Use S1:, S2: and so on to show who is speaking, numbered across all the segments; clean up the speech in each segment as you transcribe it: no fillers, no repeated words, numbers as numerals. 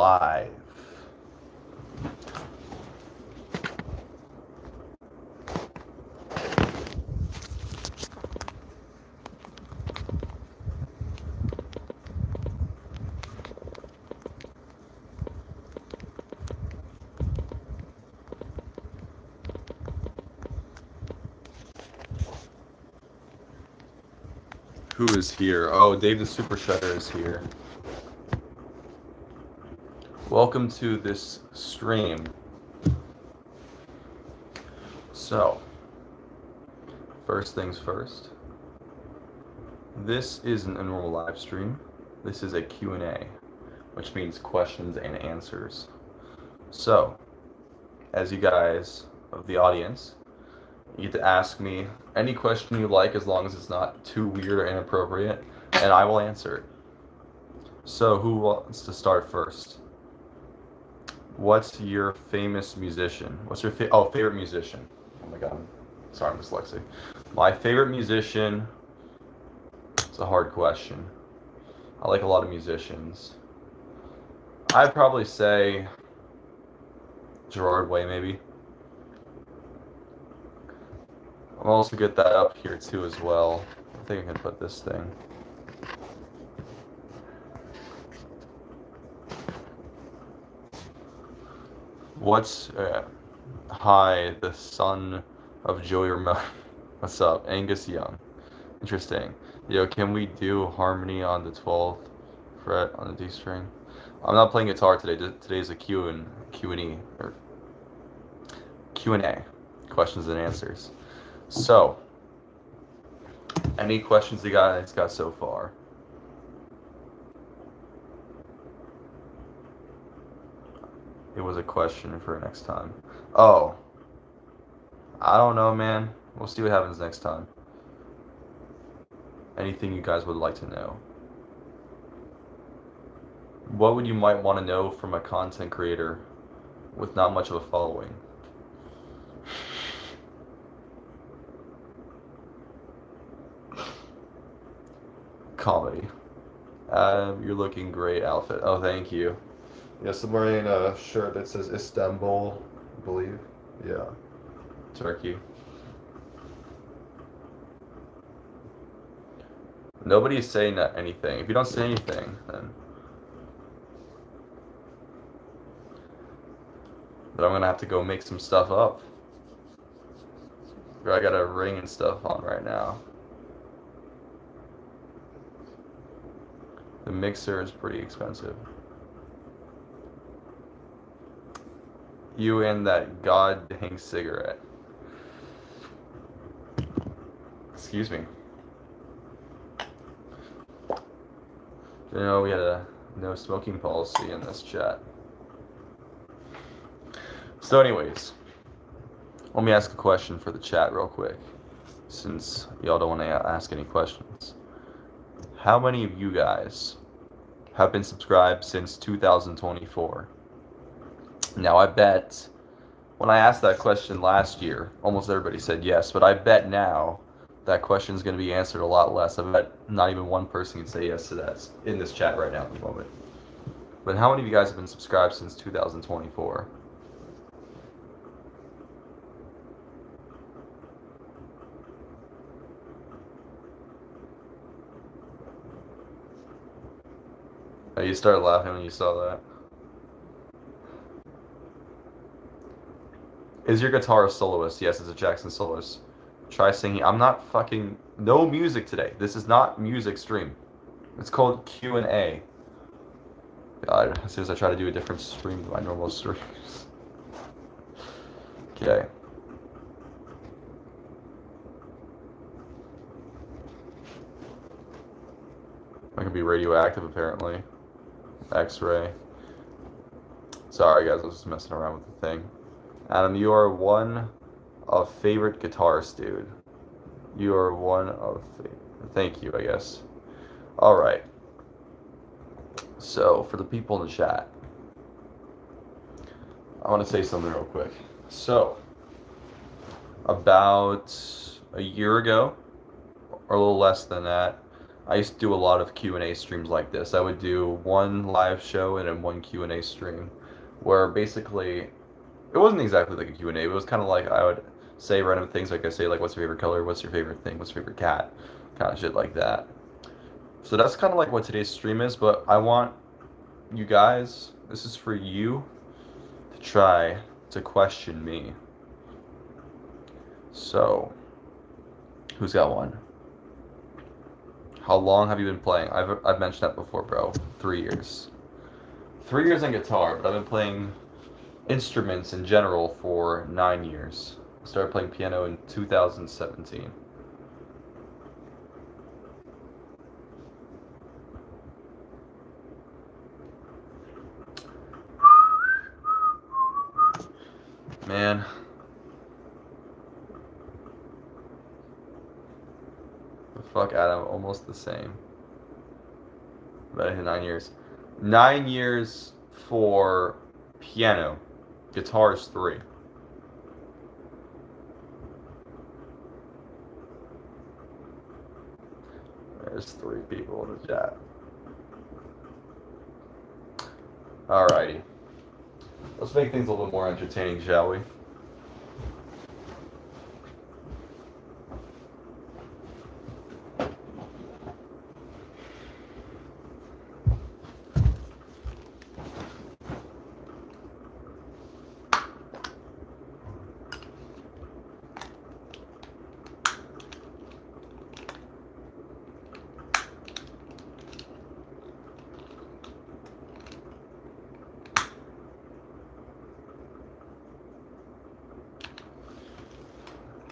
S1: live. Who is here? Oh, Dave the Super Shredder is here. Welcome to this stream. So, first things first. This isn't a normal live stream. This is a Q&A, which means questions and answers. So, as you guys of the audience, you get to ask me any question you like as long as it's not too weird or inappropriate, and I will answer it. So, who wants to start first? What's your famous musician? What's your favorite musician? Oh my god, sorry, I'm dyslexic. My favorite musician, it's a hard question. I like a lot of musicians. I'd probably say Gerard Way, maybe. I'll also get that up here too as well. I think I can put this thing. What's hi, the son of Joey Ramone. What's up, Angus Young? Interesting. Yo, can we do harmony on the 12th fret on the D string? I'm not playing guitar today. Today's a Q&A or Q&A, questions and answers. So, any questions you guys got so far? It was a question for next time. Oh, I don't know, man. We'll see what happens next time. Anything you guys would like to know? What would you might want to know from a content creator with not much of a following? Comedy. You're looking great outfit. Oh, thank you. Yes, I'm wearing a shirt that says Istanbul, I believe. Yeah. Turkey. Nobody's saying anything. If you don't say anything, then I'm gonna have to go make some stuff up. I got a ring and stuff on right now. The mixer is pretty expensive. You and that god-dang cigarette. Excuse me. You know, we had a no smoking policy in this chat. So anyways, let me ask a question for the chat real quick, since y'all don't want to ask any questions. How many of you guys have been subscribed since 2024? Now, I bet when I asked that question last year, almost everybody said yes, but I bet now that question is going to be answered a lot less. I bet not even one person can say yes to that in this chat right now at the moment. But how many of you guys have been subscribed since 2024? Oh, you started laughing when you saw that. Is your guitar a soloist? Yes, it's a Jackson soloist. Try singing. I'm not fucking... No music today. This is not music stream. It's called Q&A. God, as soon as I try to do a different stream than my normal streams. Okay. I can be radioactive, apparently. X-ray. Sorry, guys. I was just messing around with the thing. Adam, you are one of favorite guitarist, dude. You are one of... Thank you, I guess. Alright. So, for the people in the chat, I want to say something real quick. So, about a year ago, or a little less than that, I used to do a lot of Q&A streams like this. I would do one live show and then one Q&A stream, where basically it wasn't exactly like a Q&A, but it was kind of like I would say random things, like I say like, what's your favorite color, what's your favorite thing, what's your favorite cat, kind of shit like that. So that's kind of like what today's stream is, but I want you guys, this is for you to try to question me. So, who's got one? How long have you been playing? I've mentioned that before, bro. 3 years. 3 years on guitar, but I've been playing instruments in general for 9 years. I started playing piano in 2017. Man. The fuck, Adam, almost the same. But 9 years. 9 years for piano. Guitar is 3. There's 3 people in the chat. Alrighty. Let's make things a little more entertaining, shall we?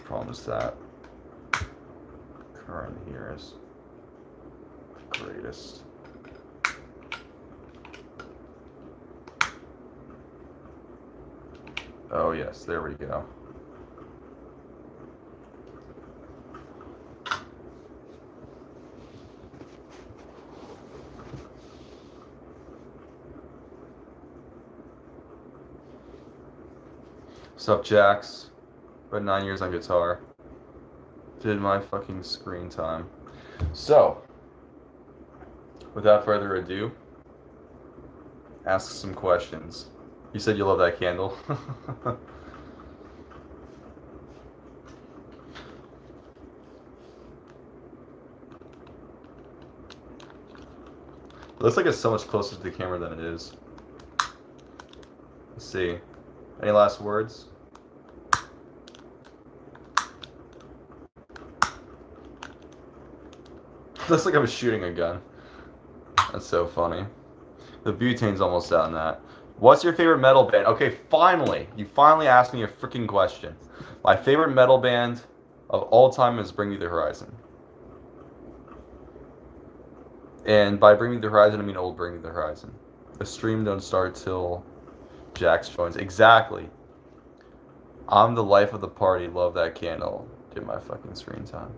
S1: Promise that current here is greatest. Oh yes, there we go. What's up, Jax? About 9 years on guitar. Did my fucking screen time. So, without further ado, ask some questions. You said you love that candle. It looks like it's so much closer to the camera than it is. Let's see. Any last words? Looks like I was shooting a gun. That's so funny. The butane's almost out on that. What's your favorite metal band? Okay, finally. You finally asked me a freaking question. My favorite metal band of all time is Bring Me the Horizon. And by Bring Me the Horizon, I mean old Bring Me the Horizon. The stream don't start till Jax joins. Exactly. I'm the life of the party. Love that candle. Did my fucking screen time.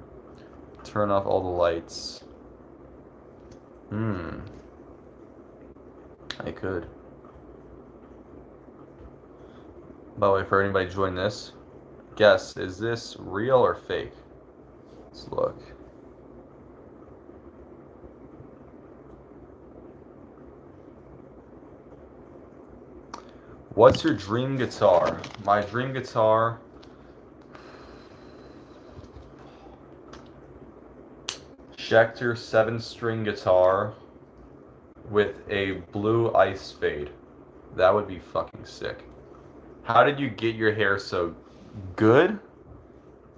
S1: Turn off all the lights. I could. By the way, for anybody joining this, guess, is this real or fake? Let's look. What's your dream guitar? My dream guitar... Schecter 7-string guitar with a blue ice fade. That would be fucking sick. How did you get your hair so good?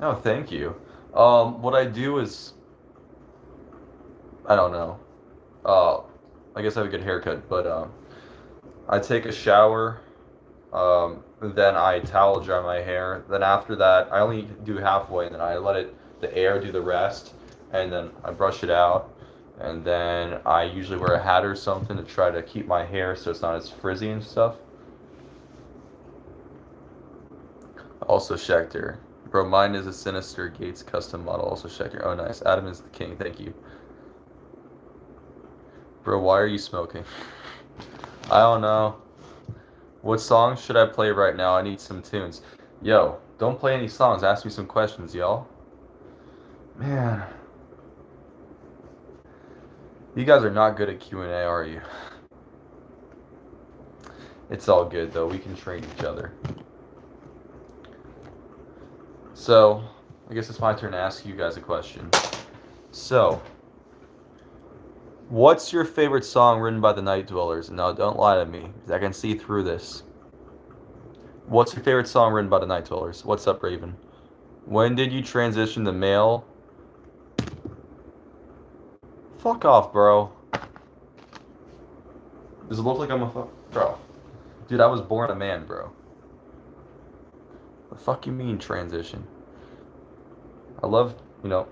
S1: Oh, thank you. What I do is, I don't know. I guess I have a good haircut, but I take a shower, then I towel dry my hair. Then after that, I only do halfway, and then I let the air do the rest, and then I brush it out. And then I usually wear a hat or something to try to keep my hair so it's not as frizzy and stuff. Also Schecter. Bro, mine is a Sinister Gates custom model, also Schecter. Oh, nice. Adam is the king. Thank you. Bro, why are you smoking? I don't know. What songs should I play right now? I need some tunes. Yo, don't play any songs. Ask me some questions, y'all. Man. You guys are not good at Q&A, are you? It's all good, though. We can train each other. So, I guess it's my turn to ask you guys a question. So, what's your favorite song written by the Night Dwellers? No, don't lie to me, because I can see through this. What's your favorite song written by the Night Dwellers? What's up, Raven? When did you transition to male? Fuck off, bro. Does it look like I'm a bro? Dude, I was born a man, bro. The fuck you mean transition? I love, you know.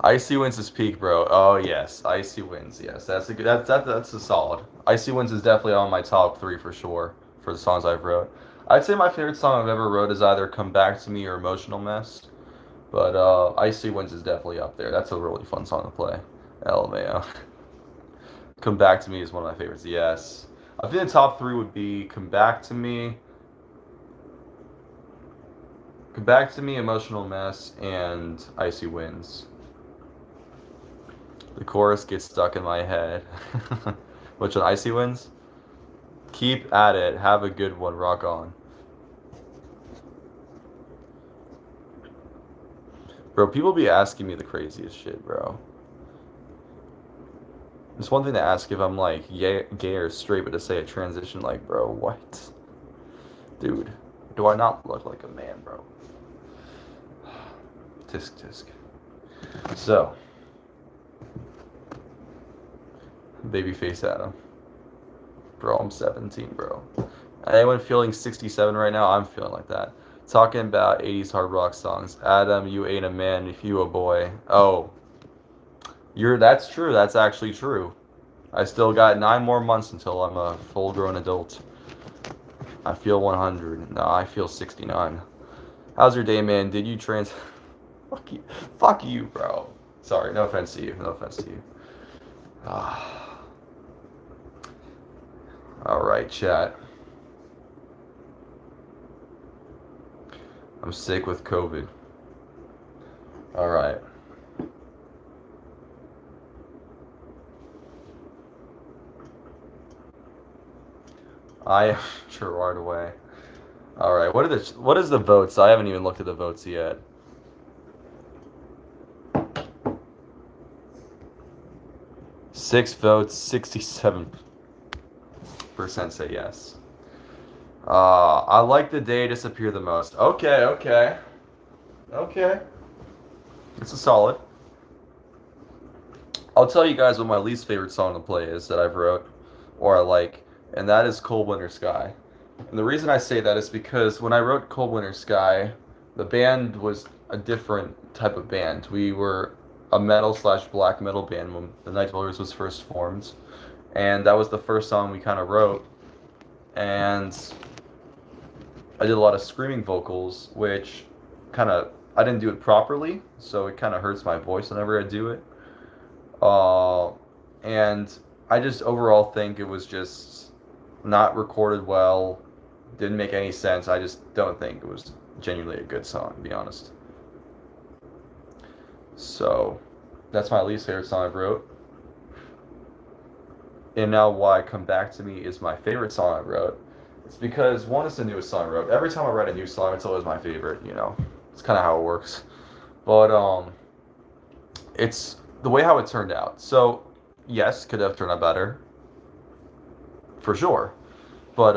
S1: Icy Winds is peak, bro. Oh yes, Icy Winds. Yes, that's a good. That's a solid. Icy Winds is definitely on my top 3 for sure for the songs I've wrote. I'd say my favorite song I've ever wrote is either "Come Back to Me" or "Emotional Mess," but Icy Winds is definitely up there. That's a really fun song to play. LMAO. "Come Back to Me" is one of my favorites. Yes, I think the top 3 would be "Come Back to Me," "Come Back to Me," "Emotional Mess," and "Icy Winds." The chorus gets stuck in my head. Which one? Icy Winds? Keep at it. Have a good one. Rock on. Bro, people be asking me the craziest shit, bro. It's one thing to ask if I'm like gay or straight, but to say a transition, like, bro, what? Dude, do I not look like a man, bro? Tisk tisk. So. Babyface Adam. Bro, I'm 17, bro. Anyone feeling 67 right now? I'm feeling like that. Talking about 80s hard rock songs. Adam, you ain't a man if you a boy. Oh. That's true. That's actually true. I still got 9 more months until I'm a full-grown adult. I feel 100. No, I feel 69. How's your day, man? Did you Fuck you. Fuck you, bro. Sorry, no offense to you. No offense to you. Alright, chat. I'm sick with COVID. Alright. I am Gerard away. Alright, what is the votes? I haven't even looked at the votes yet. Six votes, 67% say yes. I like the day disappear the most. Okay. It's a solid. I'll tell you guys what my least favorite song to play is that I've wrote, or I like, and that is Cold Winter Sky. And the reason I say that is because when I wrote Cold Winter Sky, the band was a different type of band. We were a metal/black metal band when the Night Dwellers was first formed, and that was the first song we kind of wrote. And I did a lot of screaming vocals, which I didn't do it properly, so it kind of hurts my voice whenever I do it. And I just overall think it was just not recorded well, didn't make any sense. I just don't think it was genuinely a good song, to be honest. So, that's my least favorite song I've wrote. And now why Come Back to Me is my favorite song I wrote. It's because, one, it's the newest song I wrote. Every time I write a new song, it's always my favorite, you know. It's kind of how it works. But, it's the way how it turned out. So, yes, could have turned out better. For sure. But,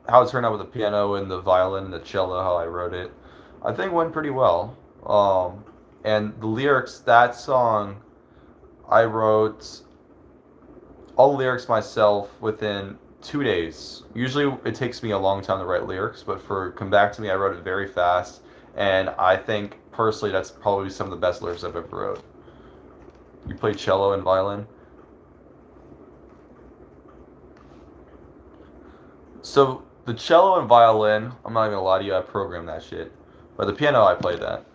S1: how it turned out with the piano and the violin and the cello, how I wrote it, I think went pretty well. And the lyrics, that song, I wrote all the lyrics myself within 2 days. Usually it takes me a long time to write lyrics, but for Come Back to Me, I wrote it very fast. And I think, personally, that's probably some of the best lyrics I've ever wrote. You play cello and violin? So, the cello and violin, I'm not even gonna lie to you, I programmed that shit. But the piano, I played that.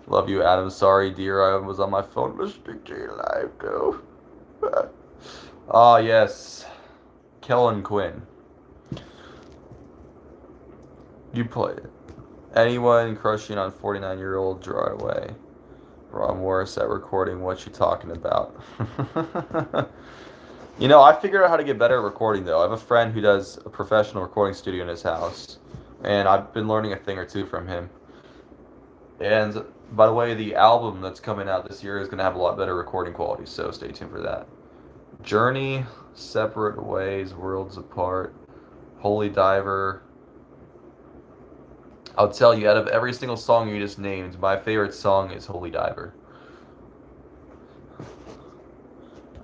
S1: Love you, Adam. Sorry, dear, I was on my phone listening to your live go. Ah, yes. Kellen Quinn. You played it. Anyone crushing on 49-year-old dry away. Bro, I'm worse at recording. What you talking about? You know, I figured out how to get better at recording though. I have a friend who does a professional recording studio in his house, and I've been learning a thing or two from him. And by the way, the album that's coming out this year is going to have a lot better recording quality, so stay tuned for that. Journey, Separate Ways, Worlds Apart, Holy Diver. I'll tell you, out of every single song you just named, my favorite song is Holy Diver.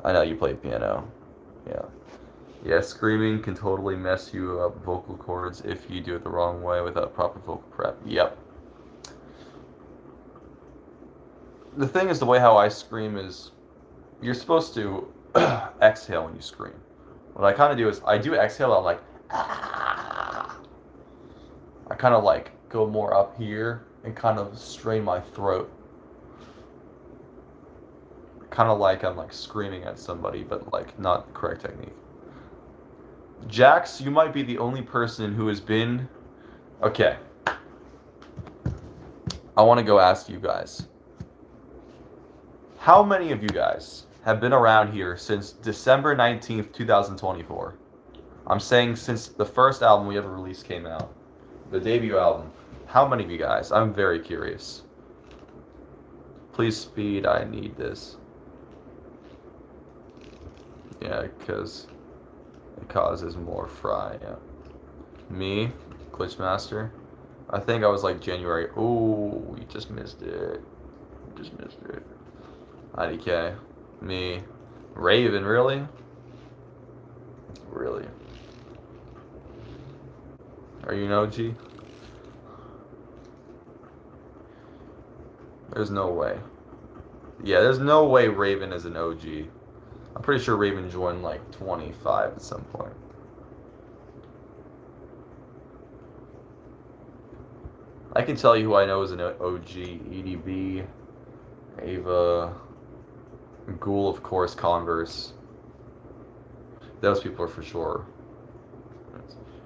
S1: I know you play piano. Yeah. Yeah, screaming can totally mess you up vocal cords if you do it the wrong way without proper vocal prep. Yep. The thing is, the way how I scream is, you're supposed to exhale when you scream. What I kind of do is, I do exhale, I'm like, ah. I kind of like go more up here and kind of strain my throat. Kind of like I'm like screaming at somebody, but like not the correct technique. Jax, you might be the only person who has been... Okay. I want to go ask you guys. How many of you guys have been around here since December 19th, 2024? I'm saying since the first album we ever released came out. The debut album. How many of you guys? I'm very curious. Please speed, I need this. Yeah, because it causes more fry, yeah. Me, Glitchmaster. I think I was like January. Ooh, you just missed it. Just missed it. IDK. Me. Raven, really? Really? Are you an OG? There's no way. Yeah, there's no way Raven is an OG. I'm pretty sure Raven joined like 25 at some point. I can tell you who I know is an OG. EDB, Ava, Ghoul, of course, Converse. Those people are for sure.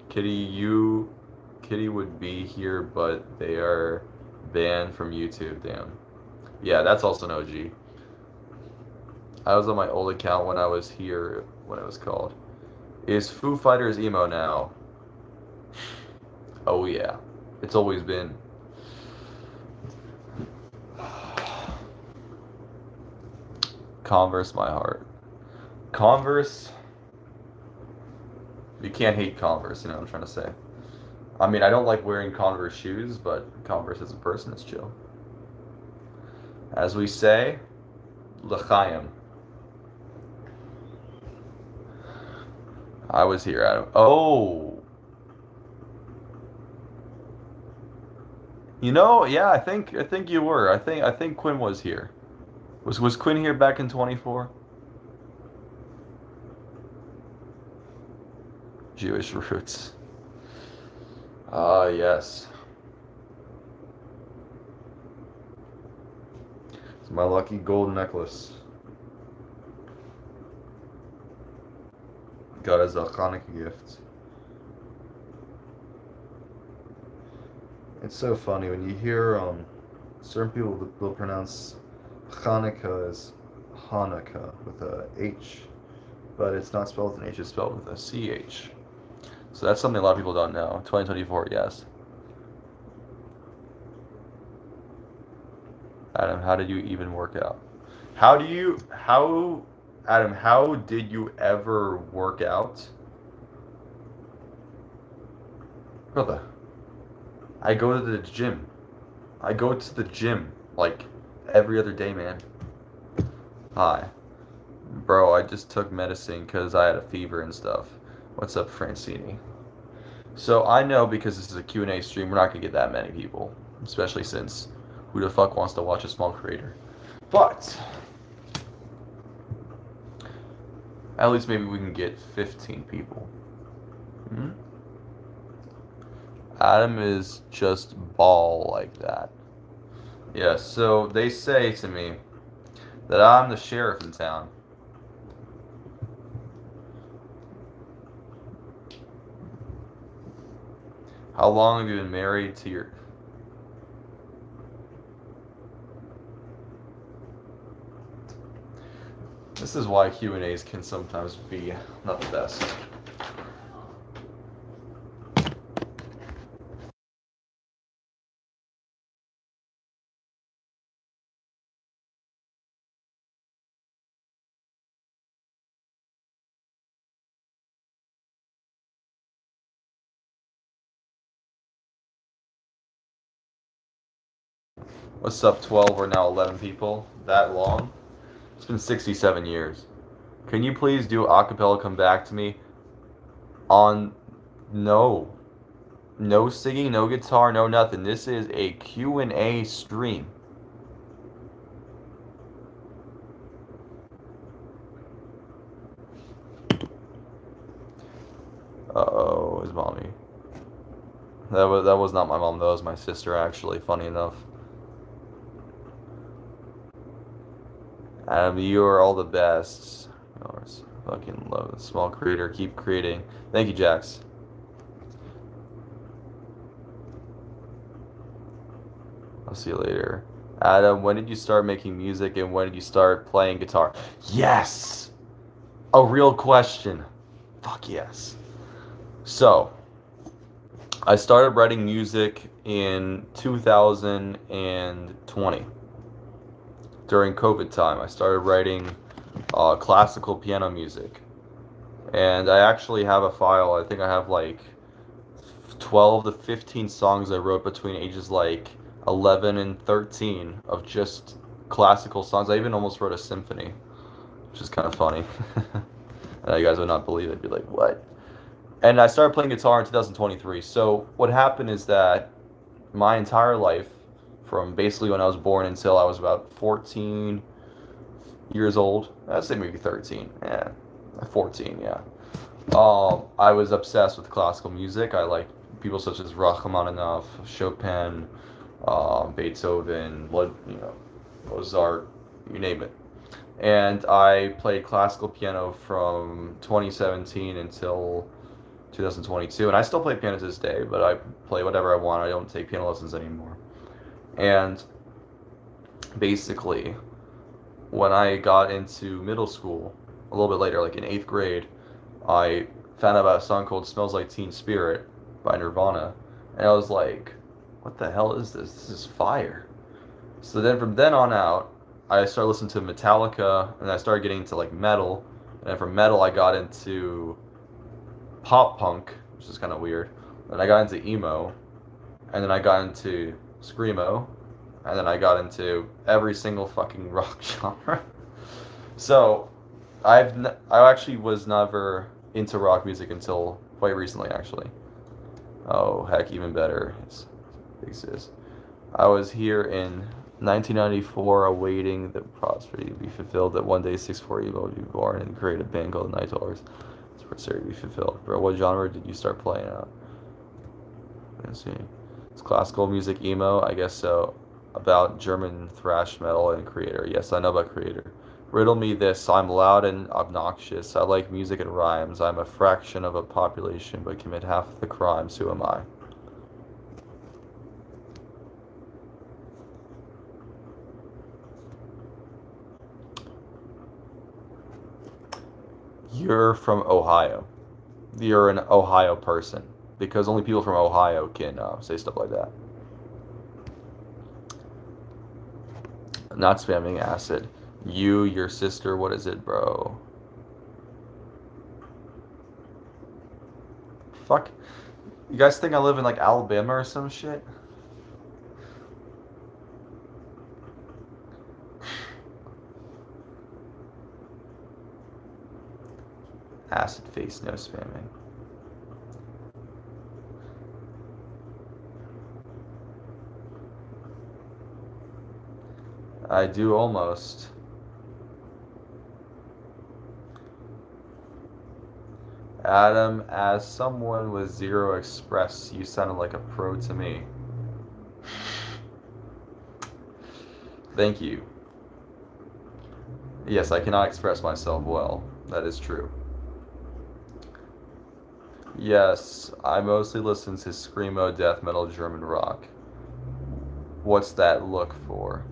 S1: Kitty would be here, but they are banned from YouTube. Damn. Yeah, that's also an OG. I was on my old account when I was here, when it was called. Is Foo Fighters emo now? Oh yeah, it's always been. Converse, my heart. Converse. You can't hate Converse, you know what I'm trying to say. I mean, I don't like wearing Converse shoes, but Converse as a person is chill. As we say, L'chaim. I was here, Adam. Oh! You know, yeah, I think you were. I think Quinn was here. Was Quinn here back in 24? Jewish roots. Ah, yes. It's my lucky gold necklace. Got as a Hanukkah gift. It's so funny when you hear certain people will pronounce Hanukkah as Hanukkah with a H, but it's not spelled with an H, it's spelled with a CH. So that's something a lot of people don't know. 2024, yes. Adam, how did you even work out? Adam, how did you ever work out? Brother, I go to the gym. I go to the gym like every other day, man. Hi. Bro, I just took medicine because I had a fever and stuff. What's up, Francini? So I know because this is a Q&A stream, we're not going to get that many people. Especially since who the fuck wants to watch a small creator? But at least maybe we can get 15 people. Adam is just ball like that. Yeah, so they say to me that I'm the sheriff in town. How long have you been married to your... This is why Q&As can sometimes be not the best. What's up, 12? We're now 11 people. That long? It's been 67 years. Can you please do acapella Come Back to Me? On... No. No singing, no guitar, no nothing. This is a Q&A stream. Uh-oh, his mommy. That was not my mom, that was my sister, actually, funny enough. Adam, you are all the best. Yours. Fucking love it. Small creator, keep creating. Thank you, Jax. I'll see you later. Adam, when did you start making music and when did you start playing guitar? Yes! A real question. Fuck yes. So, I started writing music in 2020. During COVID time, I started writing classical piano music. And I actually have a file. I think I have like 12 to 15 songs I wrote between ages like 11 and 13 of just classical songs. I even almost wrote a symphony, which is kind of funny. And you guys would not believe it. Be like, what? And I started playing guitar in 2023. So what happened is that my entire life, from basically when I was born until I was about 14 years old, I'd say maybe 13, yeah, 14, yeah. I was obsessed with classical music. I liked people such as Rachmaninoff, Chopin, Beethoven, Mozart, you name it. And I played classical piano from 2017 until 2022, and I still play piano to this day, but I play whatever I want. I don't take piano lessons anymore. And basically, when I got into middle school, a little bit later, like in 8th grade, I found out about a song called Smells Like Teen Spirit by Nirvana, and I was like, what the hell is this? This is fire. So then from then on out, I started listening to Metallica, and I started getting into like metal, and then from metal I got into pop punk, which is kind of weird. Then I got into emo, and then I got into screamo, and then I got into every single fucking rock genre. So I actually was never into rock music until quite recently, actually. Oh heck, even better. It's I was here in 1994 awaiting the prosperity to be fulfilled that one day 6'4" Emo would be born and create a band called the Night Hours. It's prosperity to be fulfilled. Bro, what genre did you start playing out? Let's see. It's classical music emo, I guess so. About German thrash metal and Creator. Yes, I know about Creator. Riddle me this. I'm loud and obnoxious. I like music and rhymes. I'm a fraction of a population but commit half the crimes. Who am I? You're from Ohio. You're an Ohio person. Because only people from Ohio can say stuff like that. Not spamming acid. You, your sister, what is it, bro? Fuck. You guys think I live in like Alabama or some shit? Acid face, no spamming. I do almost. Adam, as someone with Zero Express, you sounded like a pro to me. Thank you. Yes, I cannot express myself well. That is true. Yes, I mostly listen to screamo, death metal, German rock. What's that look for?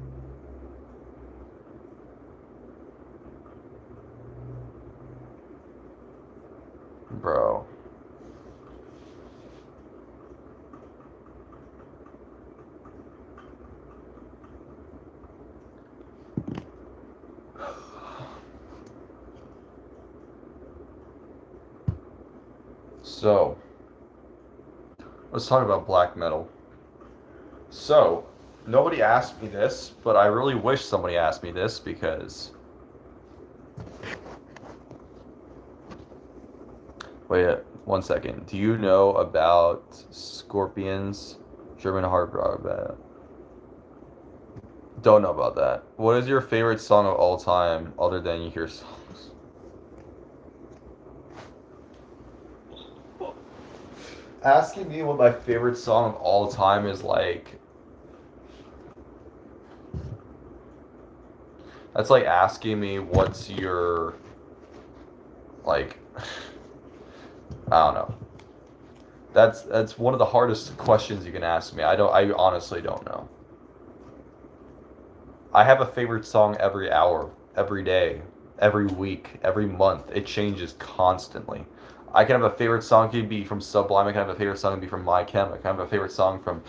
S1: bro. So, let's talk about black metal. So, nobody asked me this, but I really wish somebody asked me this because. Wait, 1 second. Do you know about Scorpions, German hard rock band? Don't know about that. What is your favorite song of all time other than You Hear Songs? Asking me what my favorite song of all time is like. That's like asking me what's your. Like. I don't know. That's one of the hardest questions you can ask me. I honestly don't know. I have a favorite song every hour, every day, every week, every month. It changes constantly. I can have a favorite song, it could be from Sublime. I can have a favorite song, it could be from My Chem. I can have a favorite song from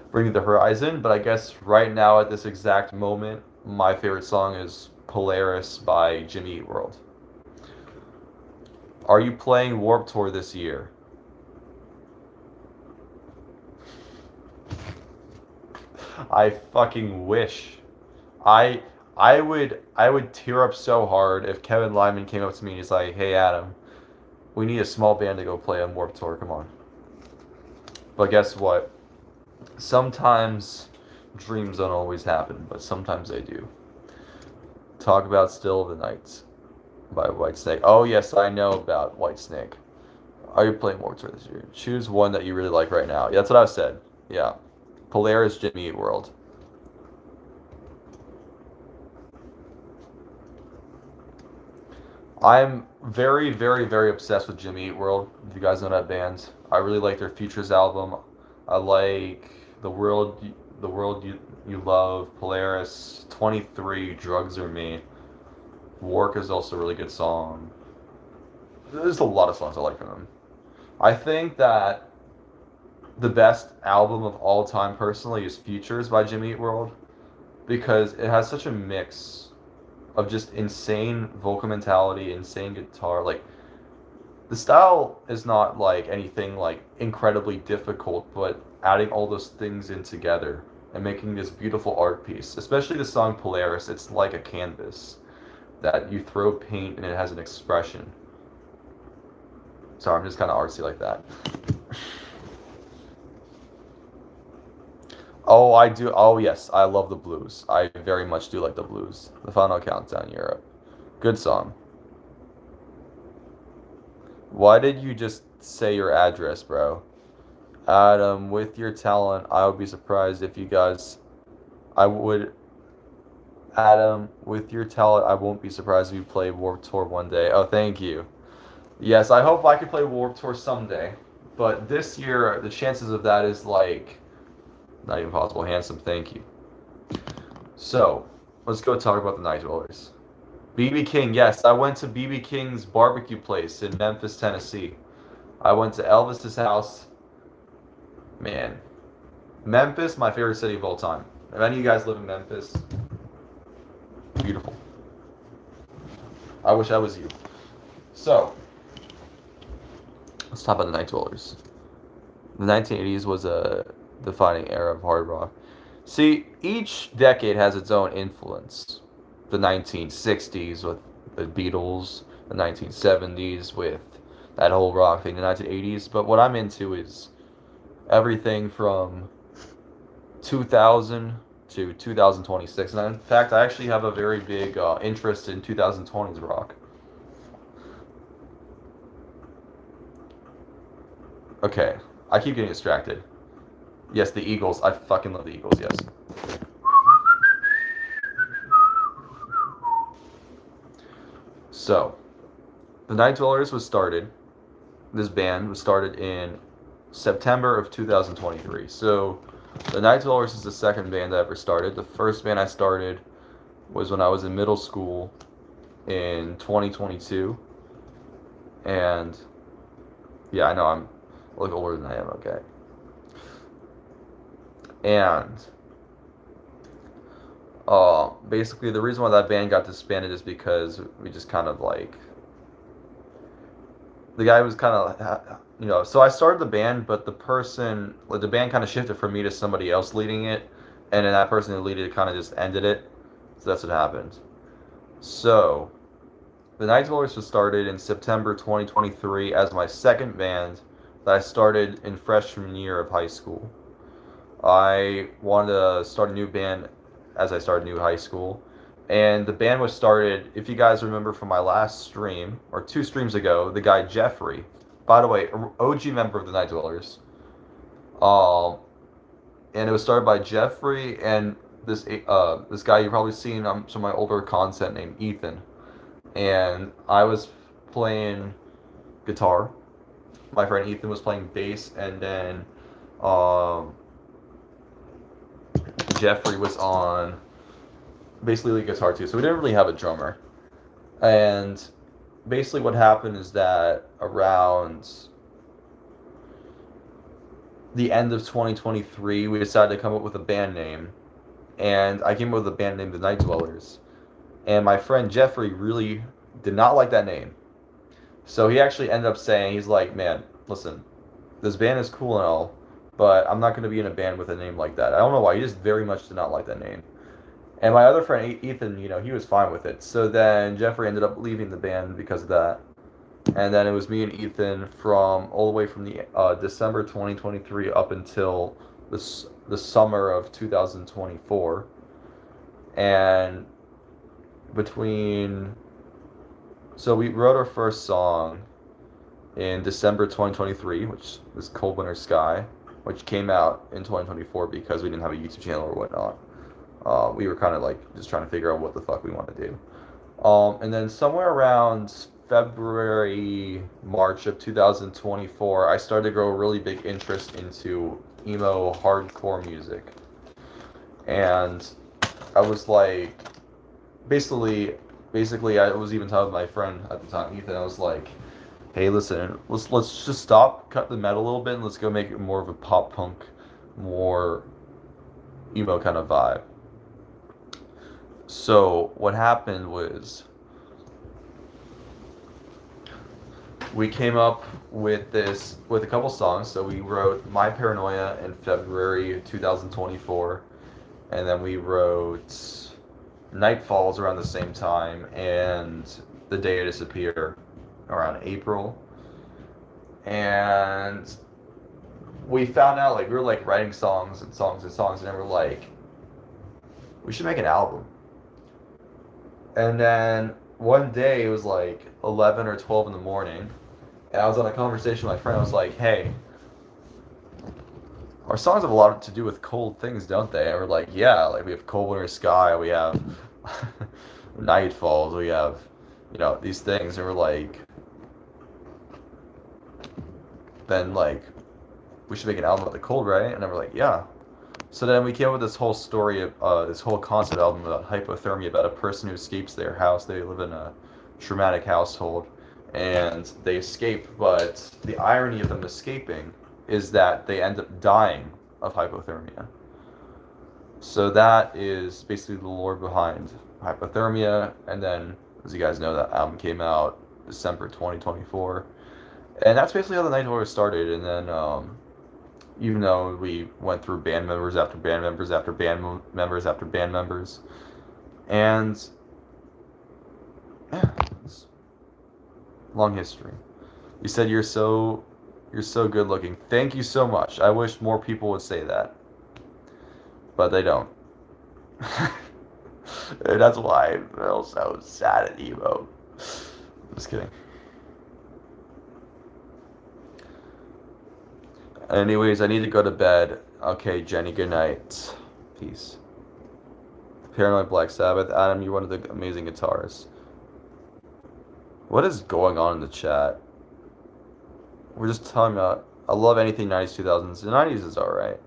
S1: Bring Me the Horizon. But I guess right now, at this exact moment, my favorite song is Polaris by Jimmy Eat World. Are you playing Warped Tour this year? I fucking wish. I I would tear up so hard if Kevin Lyman came up to me and he's like, "Hey Adam, we need a small band to go play on Warped Tour. Come on." But guess what? Sometimes dreams don't always happen, but sometimes they do. Talk about Still of the Night by Whitesnake. Oh yes, I know about Whitesnake. Are you playing Warped Tour this year? Choose one that you really like right now. Yeah, that's what I said. Yeah. Polaris, Jimmy Eat World. I'm very, very, very obsessed with Jimmy Eat World. If you guys know that band, I really like their Futures album. I like the world you love, Polaris, 23, Drugs Are Me. Work is also a really good song. There's a lot of songs I like from them. I think that the best album of all time, personally, is Futures by Jimmy Eat World, because it has such a mix of just insane vocal mentality, insane guitar. Like, the style is not like anything like incredibly difficult, but adding all those things in together and making this beautiful art piece. Especially the song Polaris, it's like a canvas that you throw paint and it has an expression. Sorry, I'm just kind of artsy like that. Oh, I do. Oh, yes, I love the blues. I very much do like the blues. The Final Countdown, Europe. Good song. Why did you just say your address, bro? Adam, with your talent, I would be surprised if you guys. I would. Adam, with your talent, I won't be surprised if you play Warped Tour one day. Oh, thank you. Yes, I hope I can play Warped Tour someday. But this year, the chances of that is like. Not even possible. Handsome, thank you. So, let's go talk about the Night Dwellers. BB King, yes, I went to BB King's barbecue place in Memphis, Tennessee. I went to Elvis's house. Man, Memphis, my favorite city of all time. If any of you guys live in Memphis, beautiful. I wish I was you. So, let's talk about the Night Dwellers. The 1980s was a defining era of hard rock. See, each decade has its own influence. The 1960s with the Beatles, the 1970s with that whole rock thing, the 1980s. But what I'm into is everything from 2000 to 2026. And in fact, I actually have a very big interest in 2020s rock. Okay, I keep getting distracted. Yes, the Eagles. I fucking love the Eagles, yes. So, the Night Dwellers this band was started in September of 2023. So, the Night Dwellers is the second band I ever started. The first band I started was when I was in middle school in 2022. And yeah, I know I'm a little older than I am, okay. And basically the reason why that band got disbanded is because we just kind of like the guy was kind of so I started the band, but the band kind of shifted from me to somebody else leading it, and then that person who leaded it kind of just ended it. So that's what happened. So the Night Dwellers was started in September 2023 as my second band that I started in freshman year of high school. I wanted to start a new band as I started new high school. And the band was started, if you guys remember from my last stream, or 2 streams ago, the guy Jeffrey, by the way, OG member of the Night Dwellers. And it was started by Jeffrey and this guy you've probably seen on some of my older content named Ethan. And I was playing guitar. My friend Ethan was playing bass, and then Jeffrey was on basically lead guitar too. So we didn't really have a drummer. And basically what happened is that around the end of 2023, we decided to come up with a band name. And I came up with a band name, The Night Dwellers. And my friend Jeffrey really did not like that name. So he actually ended up saying, he's like, man, listen, this band is cool and all, but I'm not going to be in a band with a name like that. I don't know why. He just very much did not like that name. And my other friend, Ethan, he was fine with it. So then Jeffrey ended up leaving the band because of that. And then it was me and Ethan from all the way from the December 2023 up until the summer of 2024. And so we wrote our first song in December 2023, which was Cold Winter Sky, which came out in 2024 because we didn't have a YouTube channel or whatnot. We were kind of like just trying to figure out what the fuck we want to do. And then somewhere around February, March of 2024, I started to grow a really big interest into emo hardcore music. And I was like, basically, I was even telling my friend at the time, Ethan, I was like, hey, listen, let's just cut the metal a little bit, and let's go make it more of a pop punk, more emo kind of vibe. So what happened was we came up with a couple songs. So we wrote My Paranoia in February 2024, and then we wrote Night Falls around the same time, and The Day I Disappear around April. And we found out, like, we were like writing songs, and then we're like, we should make an album. And then one day it was like 11 or 12 in the morning, and I was on a conversation with my friend. I was like, hey, our songs have a lot to do with cold things, don't they? And we're like, yeah, like we have Cold Winter Sky, we have Night Falls, we have, these things. And we're like, then like, we should make an album about the cold, right? And then we're like, yeah. So then we came up with this whole story, this whole concept album about hypothermia, about a person who escapes their house. They live in a traumatic household, and they escape, but the irony of them escaping is that they end up dying of hypothermia. So that is basically the lore behind hypothermia. And then, as you guys know, that album came out December 2024. And that's basically how the Night Dwellers started. And then, even though we went through band members after band members after band members after band members, and yeah, it's long history. You said you're so good looking. Thank you so much. I wish more people would say that, but they don't. And that's why I feel so sad and emo. Just kidding. Anyways, I need to go to bed. Okay, Jenny, good night. Peace. Paranoid Black Sabbath. Adam, you're one of the amazing guitarists. What is going on in the chat? We're just talking about, I love anything 90s, 2000s. The 90s is alright.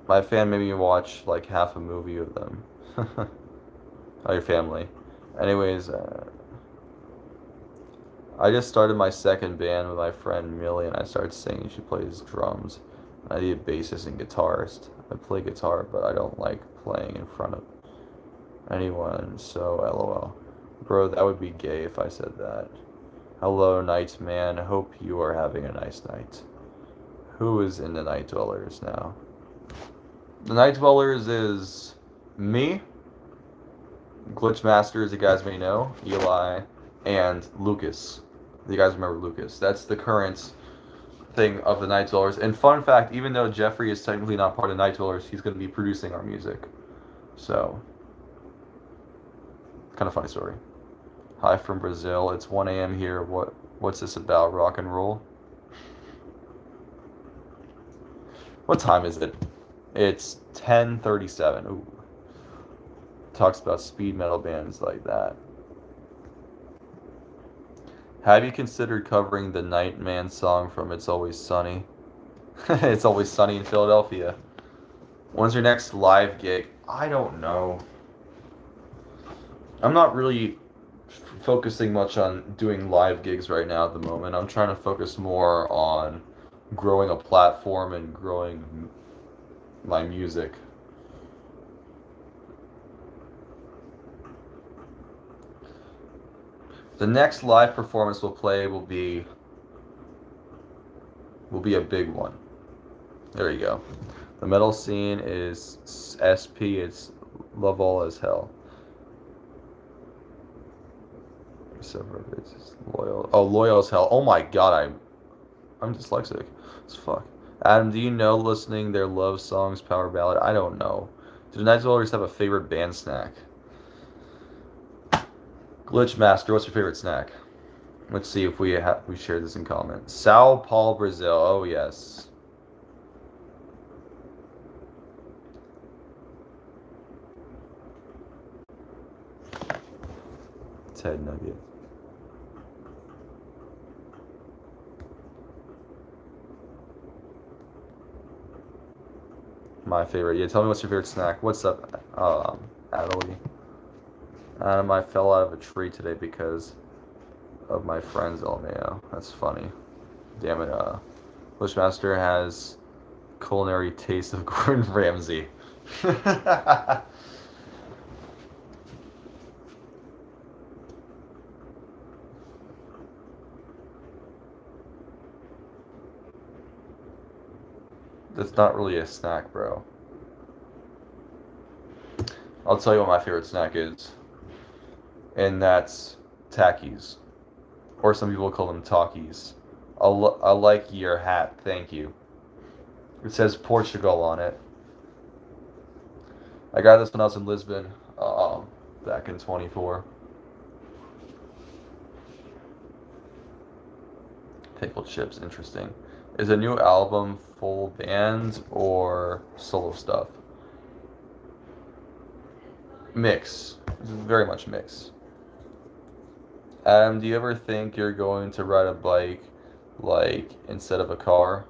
S1: My fan made me watch like half a movie of them. Oh, your family. Anyways, I just started my second band with my friend Millie, and I started singing. She plays drums. I need a bassist and guitarist. I play guitar, but I don't like playing in front of anyone, so lol. Bro, that would be gay if I said that. Hello, Night Man. Hope you are having a nice night. Who is in the Night Dwellers now? The Night Dwellers is me, Glitchmaster, as you guys may know, Eli, and Lucas. You guys remember Lucas? That's the current thing of the Night Dwellers. And fun fact, even though Jeffrey is technically not part of Night Dwellers, he's going to be producing our music. So, kind of funny story. Hi from Brazil. It's 1 a.m. here. What's this about? Rock and roll? What time is it? It's 10:37. Ooh. Talks about speed metal bands like that. Have you considered covering the Nightman song from It's Always Sunny? It's Always Sunny in Philadelphia. When's your next live gig? I don't know. I'm not really focusing much on doing live gigs right now at the moment. I'm trying to focus more on growing a platform and growing my music. The next live performance we'll play will be a big one. There you go. The metal scene is SP. It's love all as hell. It's loyal. Oh, loyal as hell. Oh my god, I'm dyslexic as fuck. Adam, do you know listening their love songs, power ballad? I don't know. Do the Night Dwellers have a favorite band snack? Glitchmaster, what's your favorite snack? Let's see if we share this in common. Sao Paulo, Brazil. Oh yes. Ted Nugget. My favorite. Yeah, tell me what's your favorite snack. What's up, Adelie? I fell out of a tree today because of my friend's LMAO. That's funny. Damn it, Bushmaster has culinary taste of Gordon Ramsay. That's not really a snack, bro. I'll tell you what my favorite snack is. And that's Takis. Or some people call them Takis. I like your hat, thank you. It says Portugal on it. I got this when I was in Lisbon, back in 24. Pickled chips, interesting. Is a new album full band or solo stuff? Mix. Very much mix. Do you ever think you're going to ride a bike, like, instead of a car?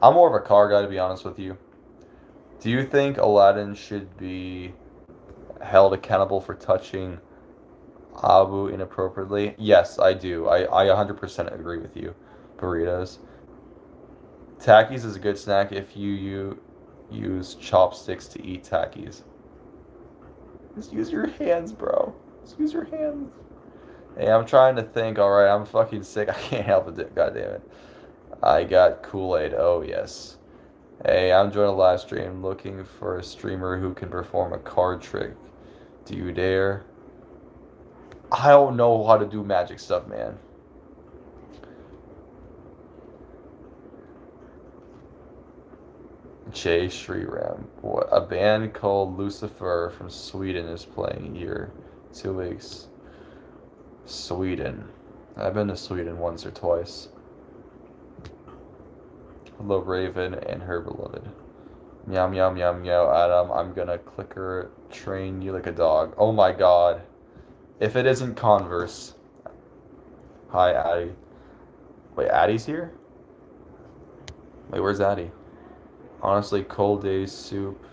S1: I'm more of a car guy, to be honest with you. Do you think Aladdin should be held accountable for touching Abu inappropriately? Yes, I do. I 100% agree with you. Burritos. Takis is a good snack if you use chopsticks to eat Takis. Just use your hands, bro. Just use your hands. Hey, I'm trying to think. Alright, I'm fucking sick. I can't help it. God damn it. I got Kool-Aid. Oh, yes. Hey, I'm joining a live stream looking for a streamer who can perform a card trick. Do you dare? I don't know how to do magic stuff, man. Jay Sriram. What? A band called Lucifer from Sweden is playing here. 2 weeks. Sweden. I've been to Sweden once or twice. Hello, Raven and her beloved. Meow, meow, meow, meow, Adam. I'm gonna clicker train you like a dog. Oh my god. If it isn't Converse. Hi, Addie. Wait, Addie's here? Wait, where's Addie? Honestly, cold days soup.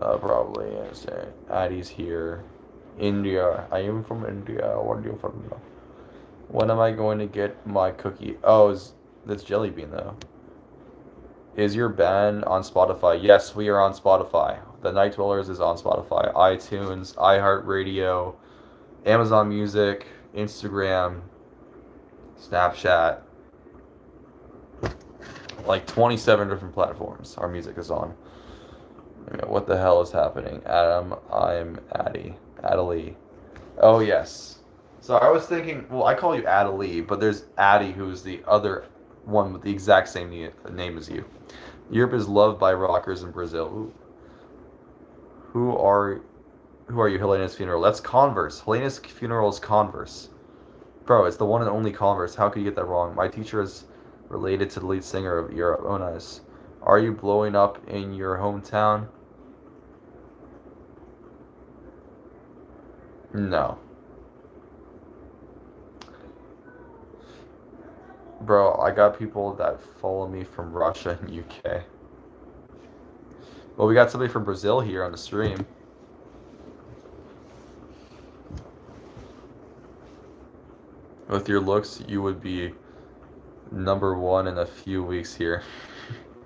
S1: Probably. Yeah, Addie's here. India. I am from India. What are you from? When am I going to get my cookie? Oh, that's Jelly Bean though. Is your band on Spotify? Yes, we are on Spotify. The Night Dwellers is on Spotify, iTunes, iHeartRadio, Amazon Music, Instagram, Snapchat, like 27 different platforms our music is on. What the hell is happening? Adam, I'm Addy. Adelie. Oh, yes. So I was thinking, well, I call you Adelie, but there's Addy, who's the other one with the exact same name as you. Europe is loved by rockers in Brazil. Ooh. Who are you, Helena's Funeral? That's Converse. Helena's Funeral is Converse. Bro, it's the one and only Converse. How could you get that wrong? My teacher is related to the lead singer of Europe. Oh, nice. Are you blowing up in your hometown? No. Bro, I got people that follow me from Russia and UK. Well, we got somebody from Brazil here on the stream. With your looks, you would be #1 in a few weeks here.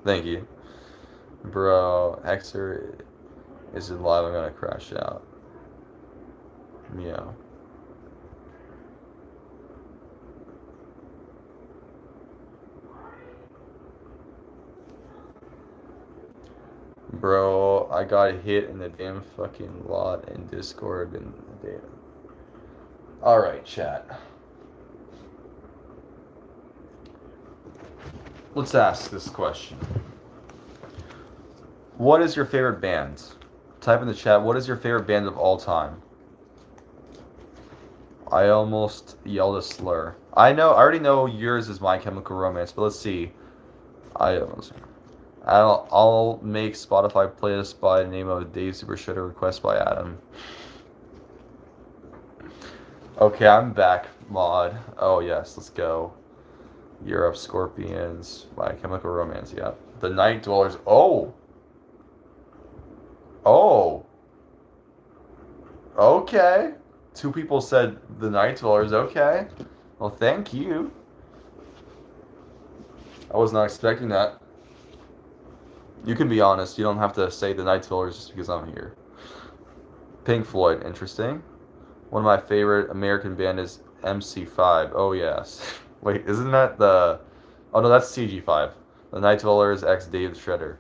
S1: Thank you. Bro, Hexer isn't live. I'm gonna crash out. Meow. Bro, I got hit in the damn fucking lot in Discord and data. Alright, chat. Let's ask this question. What is your favorite band? Type in the chat, what is your favorite band of all time? I almost yelled a slur. I already know yours is My Chemical Romance, but let's see. I'll make Spotify playlist by the name of Dave Super Shredder, request by Adam. Okay, I'm back, mod. Oh yes, let's go. Europe, Scorpions, My Chemical Romance, yeah. The Night Dwellers. Oh! Oh! Okay. 2 people said The Night Dwellers, okay. Well, thank you. I was not expecting that. You can be honest. You don't have to say The Night Dwellers just because I'm here. Pink Floyd, interesting. One of my favorite American band is MC5. Oh, yes. Wait, isn't that the... Oh, no, that's CG5. The Night Dwellers x Dave Shredder.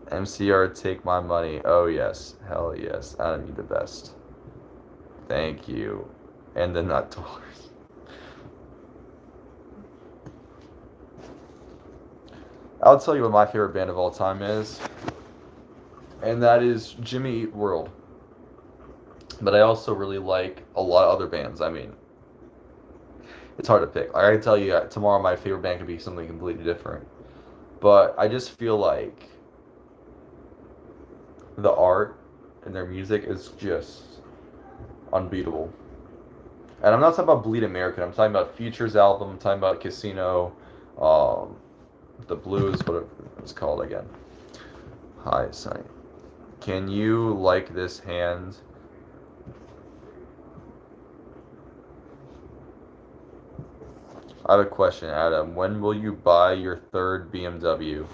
S1: MCR, take my money. Oh, yes. Hell yes. Adam, you the best. Thank you. And the Night Dwellers. I'll tell you what my favorite band of all time is. And that is Jimmy Eat World. But I also really like a lot of other bands. I mean, it's hard to pick. I can tell you tomorrow my favorite band could be something completely different. But I just feel like the art and their music is just unbeatable. And I'm not talking about Bleed American. I'm talking about Future's album. I'm talking about Casino. The Blues, what it's called again. Hi, Sonny. Can you like this hand? I have a question, Adam. When will you buy your 3rd BMW?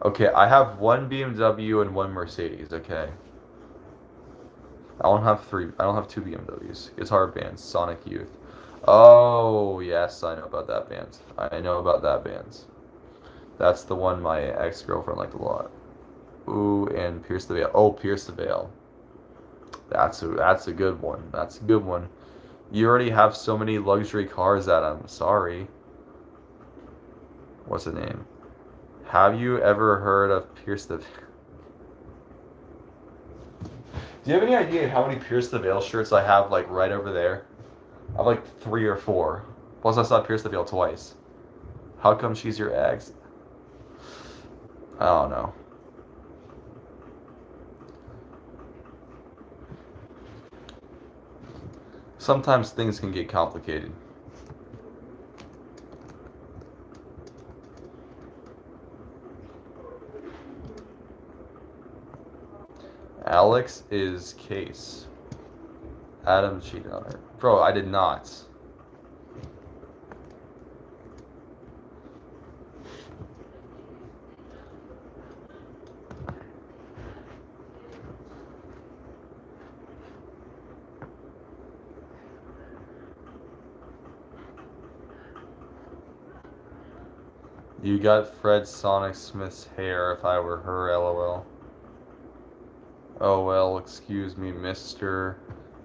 S1: Okay, I have 1 BMW and 1 Mercedes, okay? I don't have 2 BMWs. Guitar band, Sonic Youth. Oh, yes, I know about that band. I know about that band. That's the one my ex-girlfriend liked a lot. Ooh, and Pierce the Veil. Oh, Pierce the Veil. That's a good one. That's a good one. You already have so many luxury cars, Adam. Sorry. What's the name? Have you ever heard of Pierce the Veil? Do you have any idea how many Pierce the Veil shirts I have, like, right over there? I have, like, 3 or 4. Plus, I saw Pierce the Veil twice. How come she's your ex? I don't know. Sometimes things can get complicated. Alex is Case. Adam cheated on her. Bro, I did not. You got Fred Sonic Smith's hair if I were her, lol. Oh well, excuse me, Mr.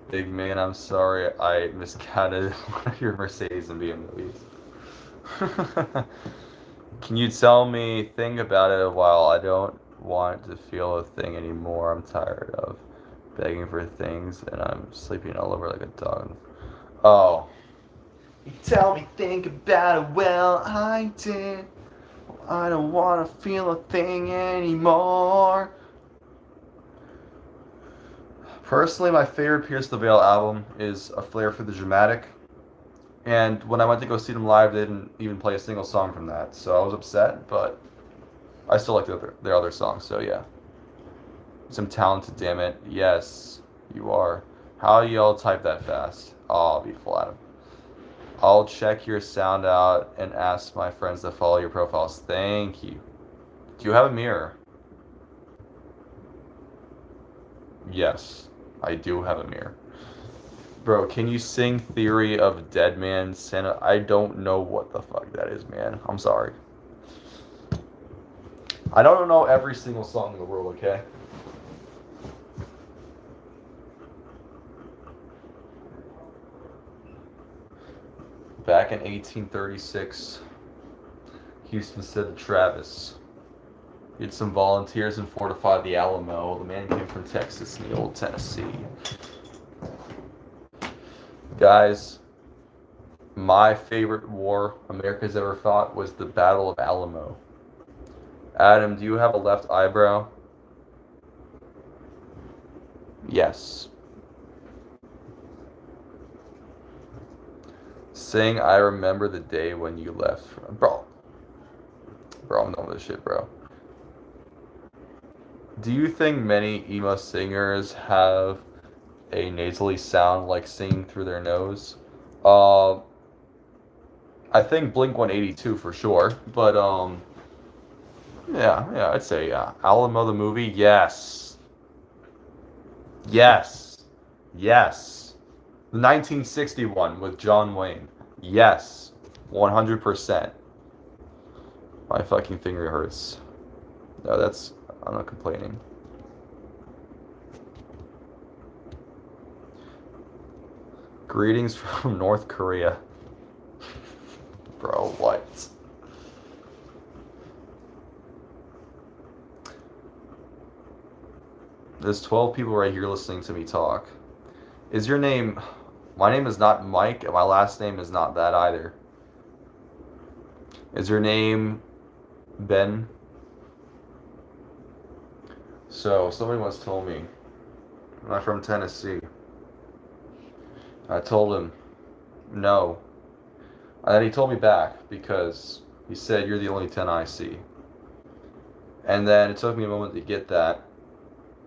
S1: Big Man, I'm sorry I miscounted one of your Mercedes and BMWs. Can you tell me, think about it a while, I don't want to feel a thing anymore, I'm tired of begging for things and I'm sleeping all over like a dog. Oh. You tell me, think about it, well I did. I don't want to feel a thing anymore. Personally, my favorite Pierce the Veil album is A Flair for the Dramatic. And when I went to go see them live, they didn't even play a single song from that. So I was upset, but I still like their other songs, so yeah. Some talented, damn it. Yes, you are. How y'all type that fast? Oh, beautiful, Adam. I'll check your sound out and ask my friends to follow your profiles. Thank you. Do you have a mirror? Yes, I do have a mirror. Bro, can you sing Theory of Dead Man Santa? I don't know what the fuck that is, man. I'm sorry. I don't know every single song in the world, okay? Back in 1836, Houston said to Travis, "Get some volunteers and fortify the Alamo." The man came from Texas and the old Tennessee. Guys, my favorite war America's ever fought was the Battle of Alamo. Adam, do you have a left eyebrow? Yes. Sing I Remember the Day When You Left. Bro, I'm done with this shit, bro. Do you think many emo singers have a nasally sound like singing through their nose? I think Blink-182 for sure, but yeah, I'd say yeah. Alamo the movie, yes. Yes. Yes. The 1961 with John Wayne. Yes. 100%. My fucking finger hurts. No, I'm not complaining. Greetings from North Korea. Bro, what? There's 12 people right here listening to me talk. Is your name... My name is not Mike, and my last name is not that either. Is your name Ben? So, somebody once told me, I'm from Tennessee. I told him, no. And then he told me back, because he said, you're the only 10 I see. And then it took me a moment to get that.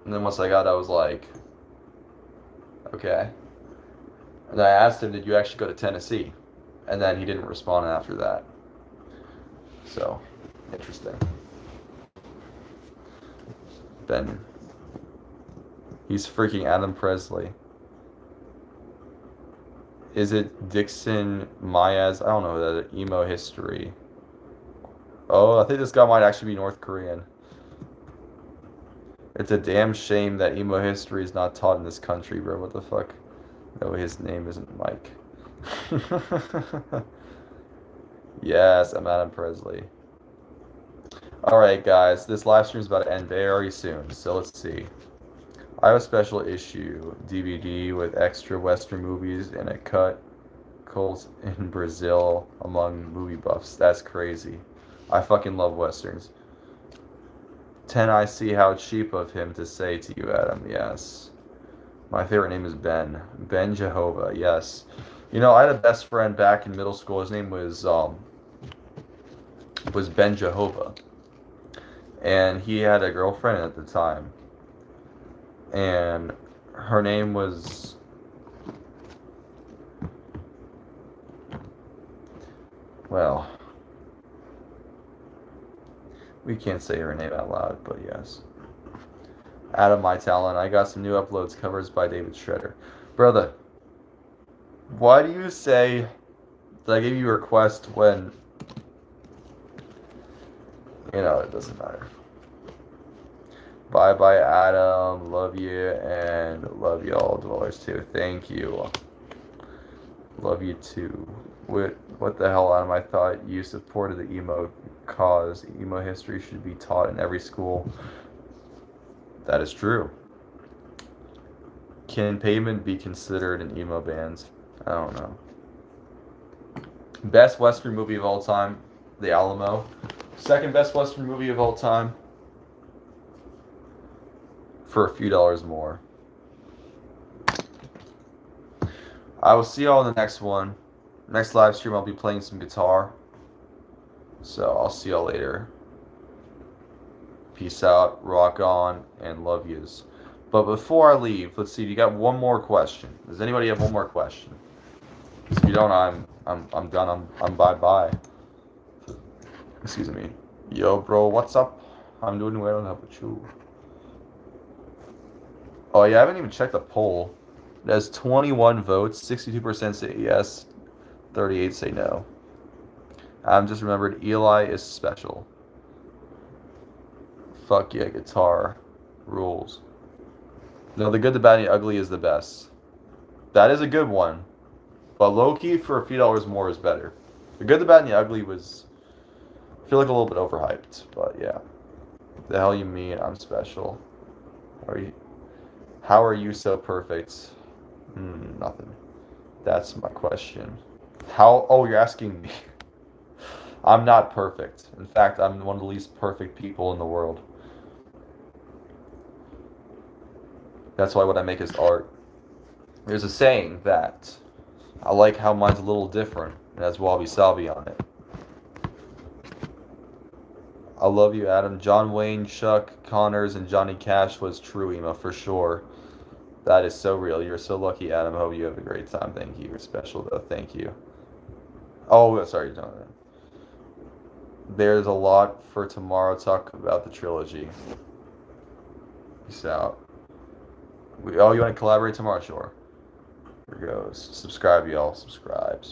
S1: And then once I got it, I was like, okay. And I asked him, did you actually go to Tennessee? And then he didn't respond after that. So, interesting. Ben. He's freaking Adam Presley. Is it Dixon Mayaz? I don't know that. Emo history. Oh, I think this guy might actually be North Korean. It's a damn shame that emo history is not taught in this country, bro. What the fuck? No, his name isn't Mike. Yes, I'm Adam Presley. Alright, guys. This live stream is about to end very soon, so let's see. I have a special issue DVD with extra Western movies and a cut cult in Brazil among movie buffs. That's crazy. I fucking love Westerns. 10 I see how cheap of him to say to you, Adam. Yes. My favorite name is Ben. Ben Jehovah. Yes. You know, I had a best friend back in middle school. His name was Ben Jehovah. And he had a girlfriend at the time. and her name was, well, we can't say her name out loud, but yes. Adam My Talent. I got some new uploads, covers by David Shredder. Brother, why do you say that I gave you a request when, it doesn't matter. Bye bye, Adam. Love you, and love y'all, dwellers, too. Thank you. Love you, too. What the hell, Adam? I thought you supported the emo cause. Emo history should be taught in every school. That is true. Can Pavement be considered an emo band? I don't know. Best Western movie of all time, The Alamo. Second best Western movie of all time, for a few dollars more. I will see y'all in the next one. Next live stream, I'll be playing some guitar. So I'll see y'all later. Peace out, rock on, and love yous. But before I leave, let's see if you got one more question. Does anybody have one more question? If you don't, I'm done. I'm bye. Excuse me. Yo, bro, what's up? I'm doing well. How about you? Oh yeah, I haven't even checked the poll. It has 21 votes. 62% say yes. 38 say no. I'm just remembered Eli is special. Fuck yeah, guitar rules. No, The Good, the Bad, and the Ugly is the best. That is a good one. But low-key, for a few dollars more is better. The Good, the Bad, and the Ugly was, I feel like, a little bit overhyped. But yeah. The hell you mean I'm special? How are you so perfect? Nothing. That's my question. Oh, you're asking me. I'm not perfect. In fact, I'm one of the least perfect people in the world. That's why what I make is art. There's a saying that I like how mine's a little different. It has Wabi Sabi on it. I love you, Adam. John Wayne, Chuck Connors, and Johnny Cash was true emo for sure. That is so real. You're so lucky, Adam. Hope you have a great time. Thank you. You're special, though. Thank you. Oh, sorry, Jonathan. There's a lot for tomorrow. Talk about the trilogy. Peace out. You want to collaborate tomorrow? Sure. Here goes. Subscribe, y'all. Subscribe.